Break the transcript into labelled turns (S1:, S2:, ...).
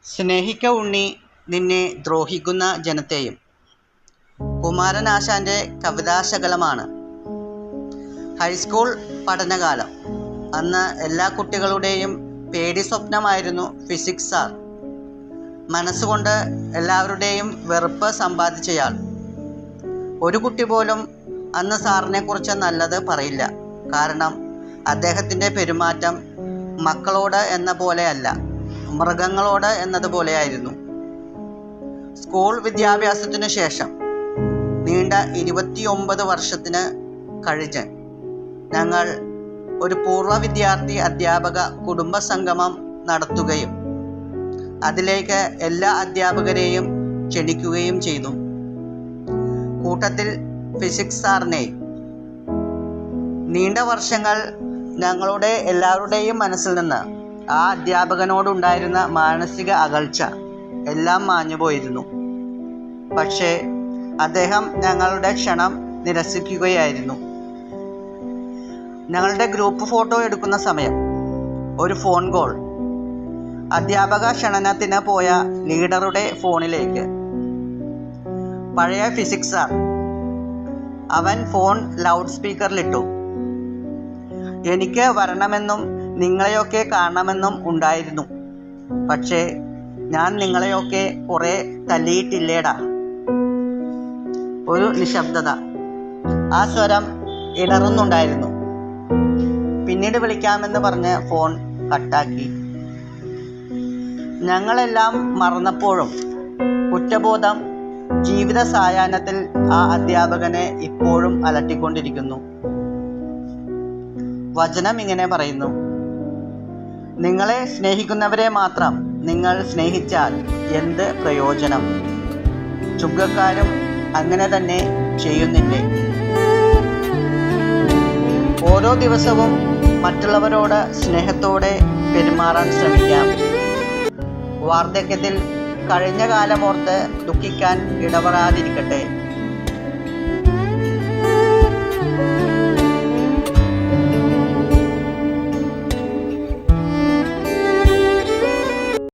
S1: സ്നേഹിക്ക ഉണ്ണി, നിന്നെ ദ്രോഹിക്കുന്ന ജനത്തെയും. കുമാരനാശാൻ്റെ കവിതാശകലമാണ്. ഹൈസ്കൂൾ പഠനകാലം. അന്ന് എല്ലാ കുട്ടികളുടെയും പേടി സ്വപ്നമായിരുന്നു ഫിസിക്സ് സാർ. മനസ്സുകൊണ്ട് എല്ലാവരുടെയും വെറുപ്പ് സമ്പാദിച്ചയാൾ. ഒരു കുട്ടി പോലും അന്ന് സാറിനെക്കുറിച്ച് നല്ലത് പറയില്ല. കാരണം അദ്ദേഹത്തിൻ്റെ പെരുമാറ്റം മക്കളോട് എന്ന പോലെയല്ല, മൃഗങ്ങളോട് എന്നതുപോലെയായിരുന്നു. സ്കൂൾ വിദ്യാഭ്യാസത്തിനു ശേഷം നീണ്ട 29 വർഷത്തിന് കഴിഞ്ഞ് ഞങ്ങൾ ഒരു പൂർവ്വ വിദ്യാർത്ഥി അധ്യാപക കുടുംബ സംഗമം നടത്തുകയും അതിലേക്ക് എല്ലാ അധ്യാപകരെയും ക്ഷണിക്കുകയും ചെയ്തു. കൂട്ടത്തിൽ ഫിസിക്സ് സാറിനെയും. നീണ്ട വർഷങ്ങൾ ഞങ്ങളുടെ എല്ലാവരുടെയും മനസ്സിൽ നിന്ന് ആ അധ്യാപകനോടുണ്ടായിരുന്ന മാനസിക അകൽച്ച എല്ലാം മാഞ്ഞുപോയിരുന്നു. പക്ഷേ അദ്ദേഹം ഞങ്ങളുടെ ക്ഷണം നിരസിക്കുകയായിരുന്നു. ഞങ്ങളുടെ ഗ്രൂപ്പ് ഫോട്ടോ എടുക്കുന്ന സമയം ഒരു ഫോൺ കോൾ അധ്യാപക ക്ഷണനത്തിന് പോയ ലീഡറുടെ ഫോണിലേക്ക്. പഴയ ഫിസിക്സ് സാർ. അവൻ ഫോൺ ലൗഡ് സ്പീക്കറിലിട്ടു. എനിക്ക് വരണമെന്നും നിങ്ങളെയൊക്കെ കാണണമെന്നും ഉണ്ടായിരുന്നു. പക്ഷേ ഞാൻ നിങ്ങളെയൊക്കെ കുറേ തല്ലിയിട്ടില്ലേടാ. ഒരു നിശബ്ദത. ആ സ്വരം ഇടറുന്നുണ്ടായിരുന്നു. പിന്നീട് വിളിക്കാമെന്ന് പറഞ്ഞ് ഫോൺ കട്ടാക്കി. ഞങ്ങളെല്ലാം മറന്നപ്പോഴും കുറ്റബോധം ജീവിത സായാഹ്നത്തിൽ ആ അധ്യാപകനെ ഇപ്പോഴും അലട്ടിക്കൊണ്ടിരിക്കുന്നു. വചനം ഇങ്ങനെ പറയുന്നു: നിങ്ങളെ സ്നേഹിക്കുന്നവരെ മാത്രം നിങ്ങൾ സ്നേഹിച്ചാൽ എന്ത് പ്രയോജനം? ചുങ്കക്കാരും അങ്ങനെ തന്നെ ചെയ്യുന്നില്ലേ? ഓരോ ദിവസവും മറ്റുള്ളവരോട് സ്നേഹത്തോടെ പെരുമാറാൻ ശ്രമിക്കാം. വാർദ്ധക്യത്തിൽ കഴിഞ്ഞ കാലമോർത്ത് ദുഃഖിക്കാൻ ഇടവരാതിരിക്കട്ടെ.